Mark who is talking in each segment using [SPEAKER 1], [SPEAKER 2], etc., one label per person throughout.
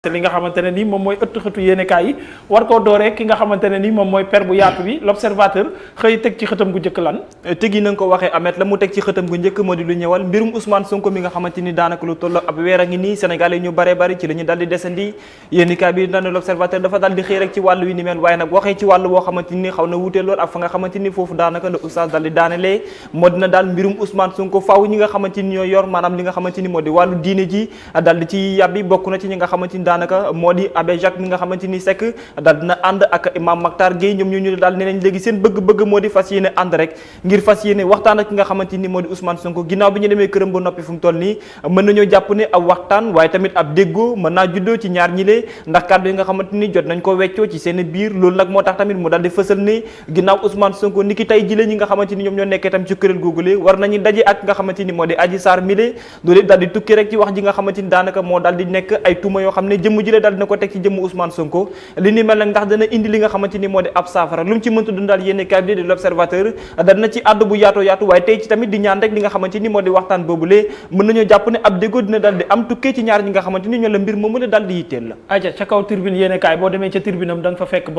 [SPEAKER 1] te li nga xamante ne ni moom mooy ëtt xëtu yéenekaay yi war koo dooree ki nga xamante ne ni moom mooy per bu yaatu bi l'observateur xëy teg ci xëtam gu njëkk lan
[SPEAKER 2] tegi na nga ko waxee Amet la mu teg ci xëtam gu njëkk moo di lu ñëwal mbirum Ousmane Sonko mi nga xamante ni daanaka lu toll ab weer a ngi nii Sénégal yi ñu bare bari ci la ñu dal di desandi yéenekaay bi daan l'observateur dafa dal di xëy rek ci wàllu wi ni mel waaye nag waxee ci wàllu boo xamante ni xaw na wuutee lool ak fa nga xamante ni foofu daanaka la oustaz dal di daanelee moo dina daal mbirum Ousmane Sonko faaw ñi nga xamante ni ñoo yor maanaam li nga xamante ni moo di wàllu diine ji dal di ci yàbbi bokk na ci ñi nga xamante ni daanaka moo di Abbé Jacques mi nga xamante ni Seck daal dina ànd ak Imam Mactar Gueye ñoom ñu daal ne nañ léegi seen bëgg-bëgg moo di fas yéene ànd rek ngir fas yéene waxtaan ak ki nga xamante ni moo di Ousmane Sonko ginnaaw bi ñu demee këram ba noppi fu mu toll nii mën nañoo jàpp ne ab waxtaan waaye tamit ab déggoo mën naa juddoo ci ñaar ñilee ndax kàddu yi nga xamante ni jot nañ ko weccoo ci seen biir loolu nag moo tax tamit mu daal di fësal ne ginnaaw Ousmane Sonko ni ki tey jile ñi nga xamante ni ñoom ñoo nekkee tam ci kuréel googule war nañu daje ak nga xamante ni moo di Adji Sarr mile loolu daal di tukki rek ci wax ji nga xamante ni daanaka moo daal di nekk ay tuuma yoo xam ne jëmm jile daal dina ko teg ci jëmm Ousmane Sonko li ni mel nag ndax dana indi li nga xamante ni moo di ab saafara lu mu ci mënta dundal yéene kaay bi di l'observateur dana ci àddu bu yaatoo yaatu waaye tey ci tamit di ñaan rek li nga xamante ni moo di waxtaan boobule mën nañoo jàpp ne ab déggoo dina daal di am tukkee ci ñaar ñi nga xamante ni ñoo la mbir moomu la daal di yitteel la
[SPEAKER 1] aja ca kaw tribune yéene kaay boo demee ca tribune am da nga fa fekk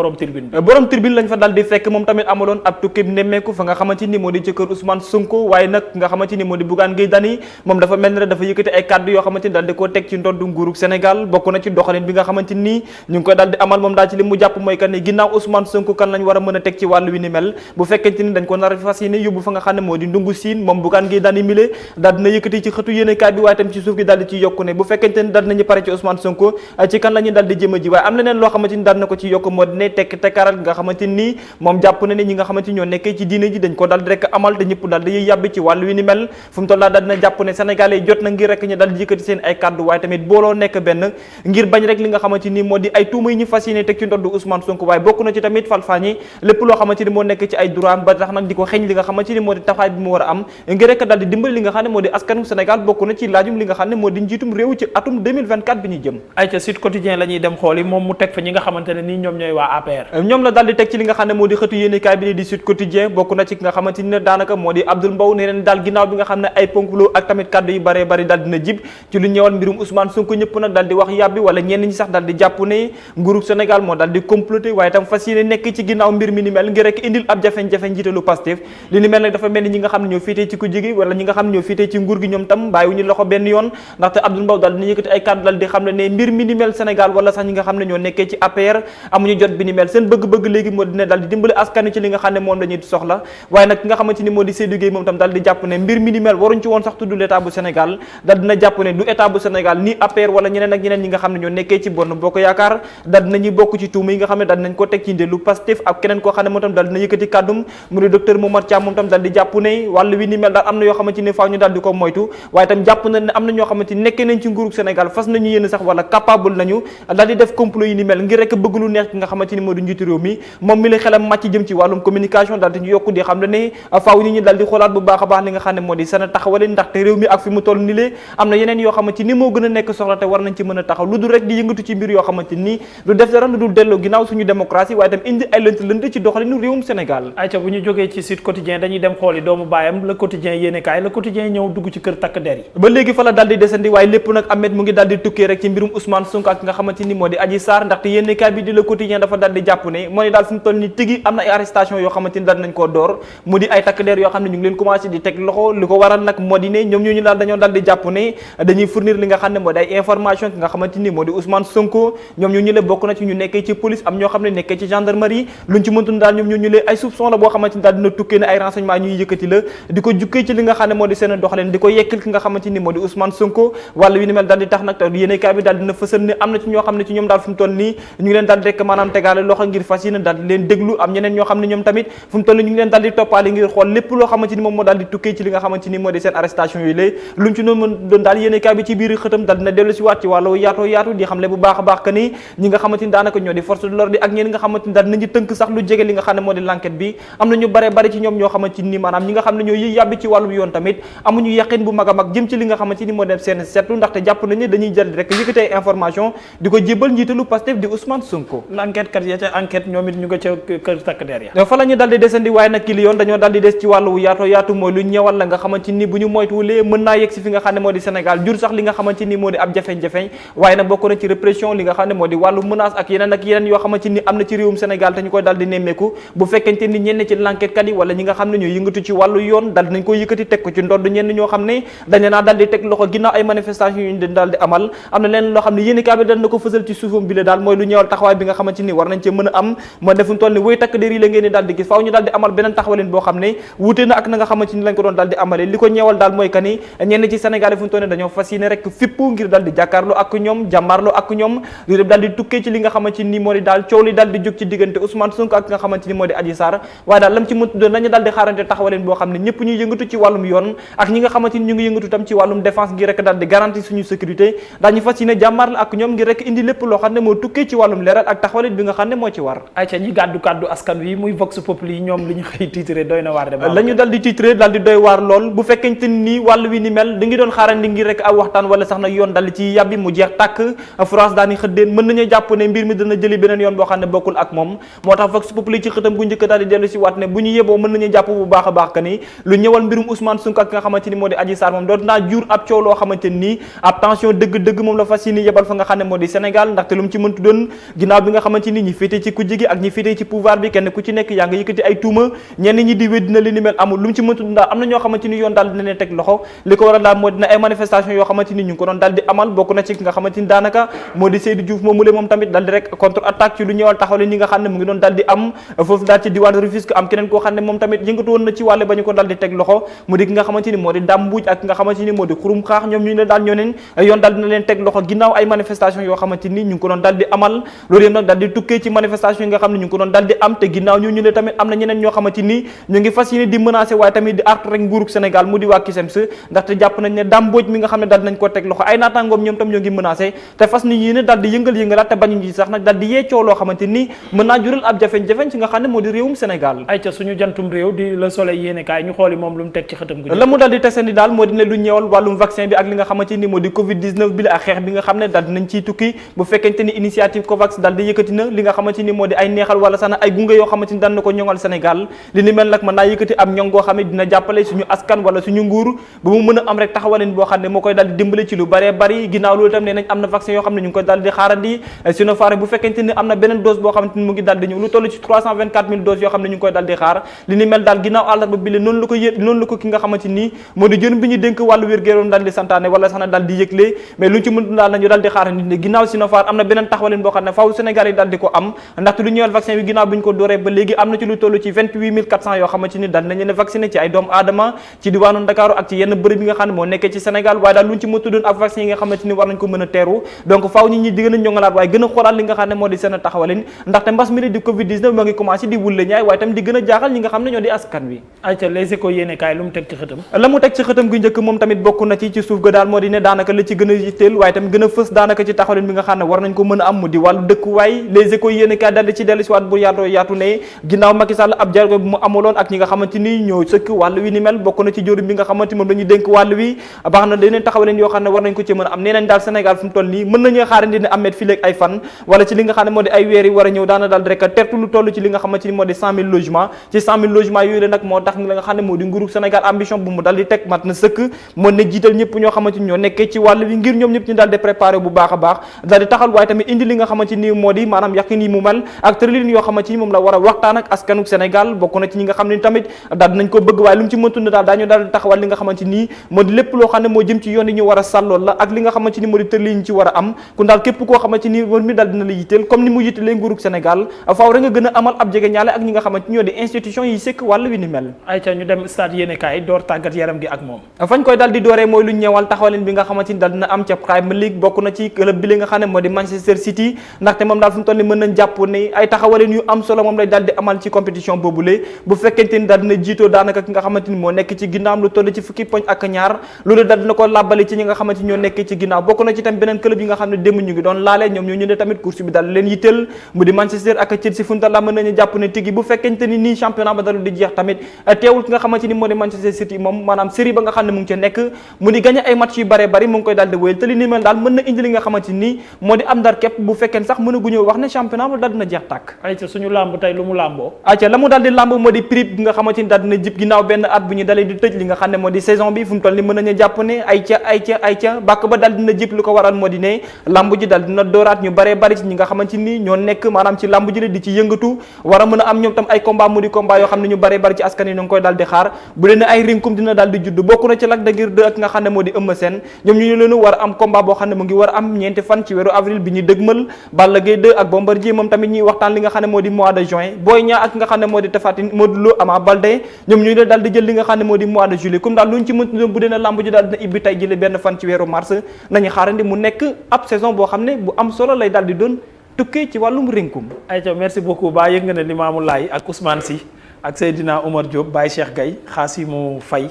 [SPEAKER 1] borom tribune
[SPEAKER 2] lañ fa daal di fekk moom tamit amaloon ab tukkee nemmeeku fa nga xamante ni moo di ci kër Ousmane Sonko waaye nag nga xamante ni moo di Bougane Gueye Dany moom dafa mel ne dafa yëkkati ay kàddu yoo xamante ni daal di koo teg ci ndoddu nguurug Sénégal bokk na ci doxalin bi nga xamante ni ñu ngi koy daal di amal moom daal ci li mu jàpp mooy que ne ginnaaw Ousmane Sonko kan lañ war a mën a teg ci wàllu wi ni mel bu fekkente ni dañ ko nar a fas yéene yóbbu fa nga xam ne moo di ndungu siin moom Bougane Gueye Dany mile daal dina yëkkati ci xëtu yéenekaay bi waaye tam ci suuf gi daal di ci yokku ne bu fekkente ni daal nañu pare ci Ousmane Sonko ci kan la ñuy daal di jëm a ji waaye am leneen loo xamante ni daal na ko ci yokk moo di ne tekk tekkaaral nga xamante ni moom jàpp na ne ñi nga xamante ni ñoo nekkee ci diine ji dañ ko daal di rek amal te ñëpp daal di yàbbi ci wàllu wi ni mel fu mu toll daal dina jàpp ne sénégalais yi jot na ngir rek ñu daal di yëkkati seen ay kàddu waaye tamit booloo nekk benn ngir bañ rek li nga xamante ni moo di ay tuuma yi ñu fas yéene teg ci ndoddu Ousmane Sonko waaye bokk na ci tamit falfaañi lépp loo xamante ni moo nekk ci ay droit ba tax nag di ko xeeñ li nga xamante ni moo di taxawaay bi mu war a am ngir rek daal di dimbali li nga xam ne moo di askanu Sénégal bokk na ci laajum li nga xam ne moo di njiitum réew ci atum 2024 bi ñu jëm
[SPEAKER 1] ay ca Sud Quotidien la ñuy dem xooli moom mu teg fa ñi nga xamante ne nii ñoom ñooy waa APR
[SPEAKER 2] ñoom la daal di teg ci li nga xam ne moo di xëtu yéenekaay bi di Sud Quotidien bokk na ci ki nga xamante ni daanaka moo di Abdoul Mbow ne leen daal ginnaaw bi nga xam ne ay ponkloo ak tamit kàddu yu bare bari daal dina jib ci lu ñëwal mbirum Ousmane Sonko ñëpp nag daal di wax yàbbi wala ñenn ñi sax daal di jàpp ne nguurug Sénégal moo daal di comploté waaye tam fas yéene nekk ci ginnaaw mbir mi ni mel ngir rek indil ab jafe-jafe njiitalu Pastef li ni mel nag dafa mel ni ñi nga xam ne ñoo féetee ci ku jigi wala ñi nga xam ne ñoo féetee ci nguur gi ñoom tam bàyyiwuñu loxo benn yoon ndaxte Abdoul Mbow daal dina yëkkati ay kàddu daal di xam ne mbir mi ni mel Sénégal wala sax ñi nga xam ne ñoo nekkee ci APR amuñu jot bi ni mel seen bëgg-bëgg léegi moo dina daal di dimbali askan ci li nga xam ne moom la ñuy soxla waaye nag ki nga xamante ni moo di Seydou Gueye moom tam daal di jàpp ne mbir mi ni mel waruñ ci woon sax tudd l'état bu Sénégal daal dina jàpp ne du état bu Sénégal ni APR wala ñeneen ak ñeneen ñi nga xam ne ñoo nekkee ci Benno Bokk Yaakaar daal dinañuy bokk ci tuuma yi nga xam ne daal dinañ ko teg ci ndelu Pastef ak keneen koo xam ne moom tam daal dina yëkkati kàddum mu di docteur Momar Thiam moom tam daal di jàpp ne wàllu wi ni mel daal am na yoo xamante ni faaw ñu daal di ko moytu waaye tam jàpp na ne am na ñoo xamante ni nekkee nañ ci nguurug Sénégal fas nañu yéen sax wala capable nañu daal di def complot yi ni mel ngir rek bëgg lu neex ki nga xamante ni moo di njiitu réew mi moom mi la xelam màcc jëm ci wàllum communication daal di yokku di xam ne faaw nit ñi daal di xoolaat bu baax a baax li nga xam ne moo di seen taxawale ndaxte réew mi ak fi mu toll ni lee am na yeneen yoo xamante ni moo gën a nekk soxla te war nañ ci mën a taxaw lu dul rek di yëngatu ci mbir yoo xamante ni du def dara lu dul delloo ginnaaw suñu démocratie waaye tam indi ay lënt ci doxalinu réewum Sénégal
[SPEAKER 1] ayca bu ñu jógee ci Sud Quotidien dañuy dem xooli doomu baayam Le Quotidien yéenekaay Le Quotidien ñëw dugg ci kër takk der yi
[SPEAKER 2] ba léegi fa la daal di desandi waaye lépp nag Ahmed mu ngi daal di tukkee rek ci mbirum Ousmane Sonko ak nga xamante ni moo di Adji Sarr ndaxte yéenekaay bi di Le Quotidien dafa daal di jàpp ne moo ni daal fi mu toll ni tigi am na ay arrestation yoo xamante ni daal nañ koo door mu di ay takk der yoo xam ne ñu ngi leen commencé di teg loxo li ko waral nag moo di ne ñoom ñooñu daal dañoo daal di jàpp ne dañuy fournir li nga xam ne moo di ay information ki nga xamante ni moo di Ousmane Sonko ñoom ñooñu la bokk na ci ñu nekkee ci police am ñoo xam ne nekkee ci gendarmerie luñ ci mëntun daal ñoom ñooñu la ay soupçon la boo xamante ni daal dina tukkee ne ay renseignement ñuy yëkkati la di ko jukkee ci li nga xam ne moo di seen doxaleen di ko yekkil ki nga xamante ni moo di Ousmane Sonko wàllu wi ni mel daal di tax nag te yéenekaay bi daal dina fësal ne am na ci ñoo xam ne ci ñoom daal fu mu toll nii ñu ngi leen daal di rek maanaam tegaale loxo ngir fas yéene daal di leen déglu am ñeneen ñoo xam ne ñoom tamit fu mu toll nii ñu ngi leen daal di toppaale ngir xool lépp loo xamante ni moom moo daal di tukkee ci li nga xamante ni moo di seen arrestation yooyu lée luñ ci noonu mën doon daal yéenekaay bi ci biir xëtam daal dina dellu si waat ci wàllu yaatu di xam le bu baax a baax que ni ñi nga xamante ni daanaka ñoo di force de l'ordre ak ñeen nga xamante ni daal dinañu tënk sax lu jege li nga xam ne moo di l'enquête bi am na ñu bare bari ci ñoom ñoo xamante ni maanaam ñi nga xam ne ñoo yiy yàbbi ci wàllum yoon tamit amuñu yaqin bu mag a mag jëm ci li nga xamante ni moo dem seen seetlu ndaxte jàpp nañu dañuy jël rek yëkkatee information di ko jébal njiitalu Pastef di Ousmane Sonko
[SPEAKER 1] l'enquête kat ya ca enquête ñoom it ñu nga ca kër takk der ya
[SPEAKER 2] fa la ñu daal di desandi waaye nag ki li yoon dañoo daal di des ci wàllu yaatu mooy lu ñëwal la nga xamante ni bu ñu moytuwulee mën naa yegg si fi nga xam ne moo di Sénégal jur sax li nga xamante ni moo di ab jafe-jafe waaye nag bokk na ci répression li nga xam ne moo di wàllu menace ak yeneen yoo xamante ni am na ci réewum Sénégal te ñu koy daal di nemmeeku bu fekkente ni ñenn ci l'enquête kat yi wala ñi nga xam ne ñoo yëngatu ci wàllu yoon daal dinañ ko yëkkati teg ko ci ndodd ñenn ñoo xam ne dañ naa daal di teg loxo ginnaaw ay manifestation yu ñu daal di amal am na leen loo xam ne yéeni kaa bi dal na ko fësal ci suufam bi la daal mooy lu ñëwal taxawaay bi nga xamante ni war nañ ci mën a am moo defuñ toll ni woy takk dér yi la ngeen ni daal di gis faaw ñu daal di amal beneen taxawalin boo xam ne wuute na ak na nga xamante ni lañ ko doon daal di amalee li ko ñeewal daal mooy kani ñenn ci Sénégal fu ñu toll ne dañoo fas yéene rek fippu ngir daal di jàkkaarloo ak ñoom jàmmaarloo ak ñoom lu dem daal di tukkee ci li nga xamante ni moo di daal coow li daal di jóg ci diggante Ousmane Sonko ak nga xamante ni moo di Adji Sarr waaye daal lam ci mën doon nañu daal di xaarante taxawaleen boo xam ne ñëpp ñuy yëngatu ci wàllum yoon ak ñi nga xamante ni ñu ngi yëngatu tam ci wàllum défense ngir rek daal di garantie suñu sécurité daañu fas yéene jàmmaarloo ak ñoom ngir rek indi lépp loo xam ne moo tukkee ci wàllum leeral ak taxawaleen bi nga xam ne moo ci war
[SPEAKER 1] ayca ñi gàddu kàddu askan wi muy Vox Populi yi ñoom li ñu xëy titré doy na waar de
[SPEAKER 2] la ñu dal di titré dal di doy waar lool bu fekkente ni wàll wi ni mel da ngi doon xaarandi ngir rek aw waxtaan wala sax nag yoon dal di ci yàbbi mu jeex tàkk France daani xëddeen mën nañu jàpp ne mbir mi dana jëli beneen yoon boo xam ne bokkul ak moom moo tax Vox Populi ci xëtam bu njëkk daal di dellu si waat ne bu ñu yeboo mën nañu jàpp bu baax a baax que ni lu ñëwal mbirum Ousmane Sonko ak nga xamante ni moo di Adji Sarr moom doon naa jur ab coow loo xamante ni ab tension dëgg-dëgg moom la fas yéene yebal fa nga xam ne moo di Sénégal ndaxte lu mu ci mëntu doon ginnaaw bi nga xamante ni ñi féete ci kujje gi ak ñi féete ci pouvoir bi kenn ku ci nekk yaa nga yëkkati ay tuuma ñenn ñi di wéddi na li ni mel amul lu mu ci mëntu doon daal am na ñoo xamante ni yoon daal dina leen teg loxo li ko waral daal moo dina ay manifestation yoo xamante ni ñu ngi ko doon daal di amal bokk na ci ki nga xamante ni daanaka moo di Seydou Diouf moom mu le moom tamit daal di rek contre attaque ci lu ñëwal taxawle ñi nga xam ne mu ngi doon daal di am foofu daal ci diwaan Rufisque am keneen koo xam ne moom tamit yëngatu woon na ci wàlle ba ñu ko daal di teg loxo mu di ki nga xamante ni moo di Dame Mbouj ak ki nga xamante ni moo di Xurum Xaax ñoom ñu ne daal ñoo neen yoon daal dina leen teg loxo ginnaaw ay manifestation yoo xamante ni ñu ngi ko doon daal di amal loolu yëpp nag daal di tukkee ci manifestation yi nga xam ne ñu ngi ko doon daal di am te ginnaaw ñu ne tamit am na ñeneen ñoo xamante ni ñu ngi fas yéene di menacer waaye tamit di artu rek nguurug Sénégal mu di waa Cusems ndaxte jàpp nañ ne Dame Mbodj mi nga xam ne daal dinañ ko teg loxo ay naataangoom ñoom tam ñoo ngi menacé te fas ni yéene daal di yëngal-yëngalaat te bañu ji sax nag daal di yeecoo loo xamante ni mën naa jural ab jafeñ-jafeñ ci nga xam ne moo di réewum Sénégal
[SPEAKER 1] ay ca suñu jantum réew di Le Soleil yéene kaay ñu xooli moom lu mu teg ci xëtam gu
[SPEAKER 2] la mu daal di tesandi daal moo di ne lu ñëwal wàllum vaccin bi ak li nga xamante ni moo di Covid 19 bi la ak xeex bi nga xam ne daal dinañ ciy tukki bu fekkente ni initiative COVAX daal di yëkkati na li nga xamante ni moo di ay neexal wala sax na ay gunge yoo xamante ni daan na ko ñoŋal Sénégal li ni mel nag mën naa yëkkati am ñoŋ goo xam ne dina jàppale suñu askan wala suñu nguur ba mu mën a am rek taxawalin boo xam ne moo koy daal di dimbale ci lu bëree bëri ginnaaw loolu tam ne nañ am na vaccin yoo xam ne ñu ngi koy daal di xaarandi Sinopharm bu fekkente ni am na beneen dose boo xamante ni mu ngi daal di ñëw lu toll ci 324 000 doses yoo xam ne ñu ngi koy daal di xaar li ni mel daal ginnaaw àllarba bi noonu la ko ki nga xamante ni moo di jën bi ñu dénk wàllu wér-gu-yaram daal di santaane wala sax na daal di yëgle mais lu ñu ci mën daal nañu daal di xaar nit ne ginnaaw Sinopharm am na beneen taxawalin boo xam ne faaw Sénégal yi daal di ko am ndaxte lu ñëwal vaccin bi ginnaaw bi ñu ko dooree ba léegi am na ci lu toll ci 28 400 yoo xamante ni daal nañ leen vacciné ci ay doomu aadama ci diwaanu Ndakaaru ak ci yenn bërëb yi nga xam ne moo nekkee ci Sénégal waaye daal lu ñu ci mëntu doon ak vaccin yi nga xamante ni war nañ ko mën a teeru donc faaw nit ñi di gën a ñoŋalaat waaye gën a xoolaat li nga xam ne moo di seen taxawalin ndaxte mbas mi di Covid 19 moo ngi commencé di wulle ñaay waaye tam di gën a jaaxal ñi nga xam ne ñoo di askan wi
[SPEAKER 1] ayca Les Échos yéene kaay lu mu teg ci xëtam
[SPEAKER 2] la mu teg ci xëtam gu njëkk moom tamit bokk na ci suuf ga daal moo di ne daanaka la ci gën a yitteel waaye tamit gën a fës daanaka ci taxawalin bi nga xam ne war nañ ko mën a am mu di wàllu dëkkuwaay Les Échos yéene kaay daal di ci dellu si waat bu yaatu ne ginnaaw Macky Sall ab jargo bi mu amuloon ak ñi nga xamante ni ñoo sëkk wàll wi ni mel bokk na ci jóorum bi nga xamante moom dañuy dénk wàll wi baax na dañu taxawaleen yoo xam ne war nañ ko ci mën a am nee nañ daal Sénégal fu mu toll nii mën nañu xaarandi ne amet fii léegi ay fan wala ci li nga xam ne moo di ay weer yi war a ñëw daana daal rek tertu lu toll ci li nga xamante ni moo di 100 000 logements ci 100 000 logements yooyu la nag moo tax li nga xam ne moo di nguuru Sénégal ambition bu mu daal di teg mat na sëkk moo ne jiital ñëpp ñoo xamante ni ñoo nekkee ci wàll wi ngir ñoom ñëpp ñu daal di préparé bu baax a baax daal di taxal waaye tamit indi li nga xamante ni moo di maanaam yaqin yi mu mel ak tëralin yoo xamante ni moom la war a waxtaan ak askanuk Sénégal bokk na ci ñi nga xam ne tamit daal dinañ ko bëgg waaye lu mu ci mëntu daal daañu daal di taxawal li nga xamante ni moo di lépp loo xam ne moo jëm ci yoon yi ñu war a sàllool la ak li nga xamante ni moo di tëralin ñu ci war a am kun daal képp koo xamante ni war mi daal dina la yitteel comme ni mu yittelee nguurug Sénégal faaw rek nga gën a amal ab jege ñaale ak ñi nga xamante ni ñoo di institution yi sëkk wàll wi ni mel
[SPEAKER 1] ayca ñu dem stade yéene kaay door tàggat yaram gi ak moom
[SPEAKER 2] fañ koy daal di dooree mooy lu ñeewal taxawalin bi nga xamante ni daal dina am ca Premier League bokk na ci club bi li nga xam ne moo di Manchester City ndaxte moom daal fu mu toll ni mën nañ jàpp ne ay taxawalin yu am solo moom lay daal di amal ci compétition boobule bu fekkente ni daal dina jiitoo daanaka ki nga xamante ni moo nekk ci ginnaawam lu toll ci fukki poñ ak ñaar loolu daal dina ko làbbali ci ñi nga xamante ni ñoo nekk ci ginnaaw bokk na ci tam beneen club yi nga xam ne démb ñu ngi doon laale ñoom ñoo ñëne tamit course bi daal leen yitteel mu di Manchester ak Chelsea fu mu toll mën nañu jàpp ne tigi bu fekkente ni nii championnat ba dalu di jeex tamit teewul ki nga xamante ni moo di Manchester City moom maanaam série ba nga xam ne mu ngi ca nekk mu di gagné ay match yu bare bari mu ngi koy daal di wéyal te li ni mel daal mën na indi li nga xamante ni moo di am ndar képp bu fekkee sax mën a guñoo wax ne championnat ba daal dina jeex tàkk
[SPEAKER 1] ayca suñu làmb tey lu mu làmboo
[SPEAKER 2] ayca la mu daal di làmb moo di prix bi nga xamante ni daal dina jib ginnaaw benn at bu ñu dalee di tëj li nga xam ne moo di saison bi fu mu toll ni mën nañu jàpp ne ayca bàkk ba daal dina jib lu ko waral moo di ne lamb ji daal dina dooraat ñu baree bari ci ñi nga xamante ni ñoo nekk maanaam ci lamb ji la di ci yëngatu war a mën a am ñoom tam ay combat mu di combat yoo xam ne ñu baree bari ci askan yi ñu ngi koy daal di xaar bu dee ne ay rinkum dina daal di judd bokk na ci Lac de Guiers 2 ak nga xam ne moo di Eumeu Sène ñoom ñu leenu war a am combat boo xam ne mu ngi war a am ñeenti fan ci weeru avril bi ñuy dëgmal Balla Gaye 2 ak Bombardier moom tamit ñuy waxtaan li nga xam ne moo di mois de juin Boy Niang ak nga xam ne moo di Tapha Tine Modou Lo Ama Baldé ñoom ñu ne daal di jël li nga xam ne moo di mois de juillet comme daal luñ ci mën bu dee ne lamb ji daal dina ibbi tey jële benn fan ci weeru mars nañu xaarandi mu nekk ab saison boo xam ne bu am solo lay daal di doon tukkee ci wàllum rinkum.
[SPEAKER 1] ayca merci beaucoup Ba yëg nga ne Limamou Laye ak Ousmane Sy ak Seydina Omar Diop Baye Cheikh Gaye Khassimou Faye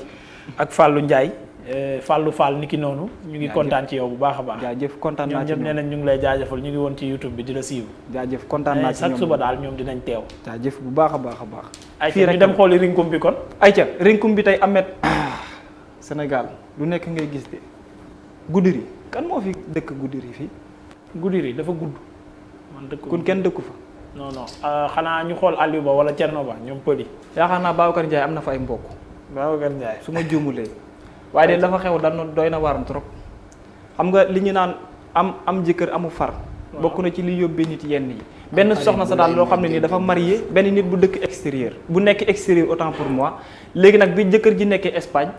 [SPEAKER 1] ak Fallou Ndiaye Fallou Fall niki noonu. ñu ngi kontaan ci yow bu baax a baax.
[SPEAKER 2] jaajëf kontaan naa ci
[SPEAKER 1] ñoom ñëpp nee nañ ñu ngi lay jaajëfal ñu ngi woon ci YouTube bi di la suivre.
[SPEAKER 2] jaajëf kontaan naa ci ñoom
[SPEAKER 1] chaque suba daal ñoom dinañ teew.
[SPEAKER 2] jaajëf bu baax a baax a baax.
[SPEAKER 1] fii rek ñu dem xooli rinkum bi kon.
[SPEAKER 2] ayca rinkum bi tey Ahmed Sénégal lu nekk ngay gis de Goudiri kan moo fi dëkk Goudiri fii.
[SPEAKER 1] Goudiri dafa gudd. man dëkk
[SPEAKER 2] kon kenn dëkku fa.
[SPEAKER 1] non non xanaa ñu xool Aliou Ba wala Thierno Ba ñoom pëli.
[SPEAKER 2] yaakaar naa Babacar Ndiaye am na fa ay mbokk.
[SPEAKER 1] Babacar Ndiaye
[SPEAKER 2] su ma juumulee. waaye de dafa xew dañ doy na waaram trop. xam nga li ñu naan am jëkkër amu far. bokk na ci li yóbbee nit yenn yi. benn soxna sa daal loo xam ne nii dafa marié benn nit bu dëkk extérieur bu nekk extérieur autant pour moi léegi nag bi jëkkër ji nekkee Espagne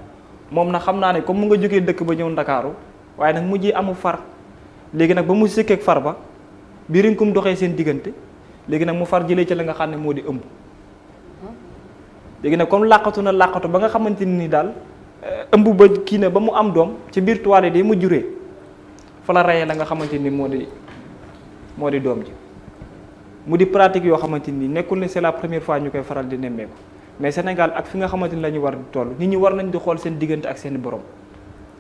[SPEAKER 2] moom nag xam naa ne comme mu nga jógee dëkk ba ñëw Ndakaaru waaye nag mujjee amu far léegi nag ba mu sëkkeeg far ba bi rinkum doxee seen diggante léegi nag mu far jëlee ci la nga xam ne moo di ëmb léegi nag comme làqatu na làqatu ba nga xamante ni daal ëmb ba kii na ba mu am doom ci biir toilette yi mu juree fa la reyee la nga xamante ni moo di doom ji mu di pratique yoo xamante ni nekkul ne c'est la première fois ñu koy faral di nemmeeku mais Sénégal ak fi nga xamante ni la ñu war di toll nit ñi war nañ di xool seen diggante ak seen borom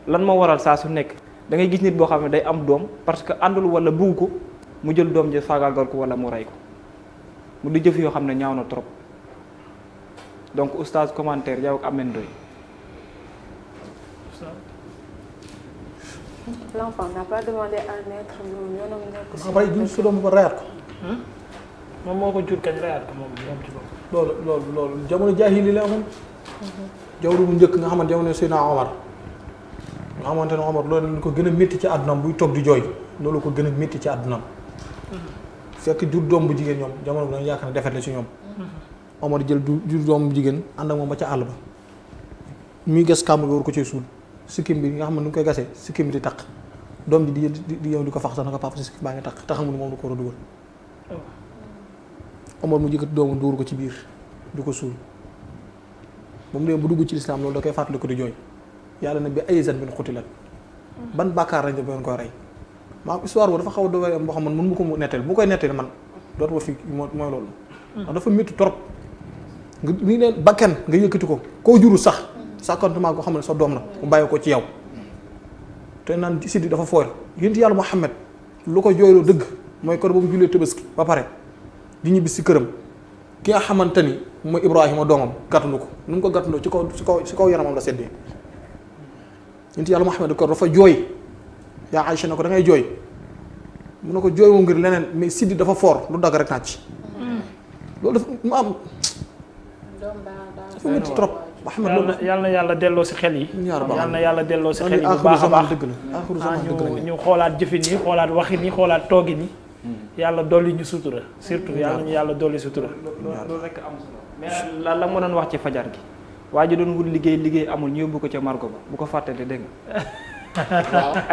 [SPEAKER 2] lan moo waral saa su nekk da ngay gis nit boo xam ne day am doom parce que àndul wala bugg ko mu jël doom ji faagaagal ko wala mu rey ko mu di jëf yoo xam ne ñaaw na trop donc oustaz commentaire yow ak Ameth Ndoye.
[SPEAKER 3] L'enfant n'a pas demandé à naître yoonam nekk si.
[SPEAKER 4] waaye jur su doom ba reyaat ko.
[SPEAKER 1] moom moo ko jur kañ reyaat ko moom ci bopp.
[SPEAKER 4] loolu jamono jaahili la amoon. jamono bu njëkk nga xamante jamono Seydina Omar nga xamante ne Omar loolu ko gën a métti ci àddunaam buy toog di jooy loolu ko gën a métti ci àddunaam. fekk jur doom bu jigéen ñoom jamono bi dañu yaakaar ne defet la ci ñoom. Omar jël jur doom bu jigéen ànd ak moom ba ca àll ba. muy gas kàmb gi war ko ci suul sikkim bi nga xam ne nu ngi koy gasee sikkim bi di taq doom ji di yow di ko fax sax na ko papa si sikkim baa ngi taq te xamul moom du ko war a dugal. Omar mu jëkkati doomu dóor ko ci biir du ko suul ba mu dee bu dugg ci lislaam loolu da koy fàttali ko di jooy yàlla na bi ay zan bin xutilat ban bàkkaar lañ doon koy rey maam histoire boobu dafa xaw a doy am boo xam man mën mu ko nettali bu koy nettali man dootuma fi mooy loolu ndax dafa métti trop nga ni leen bakken nga yëkkati ko koo juru sax sàkkantumaa ko xam ne sa doom la mu bàyyi ko ci yow te naan siddi dafa foor yénti yàlla Muhammad lu ko jooyloo dëgg mooy kër boobu jullee Tabaski ba pare di ñibbi si këram ki nga xamante ni mooy Ibrahima doomam gàttandu ko nu mu ko gàttandoo ci kaw yaramam la seddee yénti yàlla Muhammad ko dafa jooy yaa Aïcha ne ko da ngay jooy mu ne ko jooy moom ngir leneen mais siddi dafa foor lu dagg rek naa ci loolu dafa mu am dafa métti trop
[SPEAKER 1] yàlla na yàlla delloo si xel yi yàlla na yàlla delloo si xel yi bu baax a baax ñu xoolaat jëfin yi xoolaat waxin yi xoolaat toogin yi yàlla dolli ñu sutura surtout yàlla ñu yàlla dolli sutura
[SPEAKER 2] loolu rek am solo mais la ma doon wax ci fajar gi waa ji doon wut liggéey amul ñu yóbbu ko ca margo ba bu ko fàttali dégg nga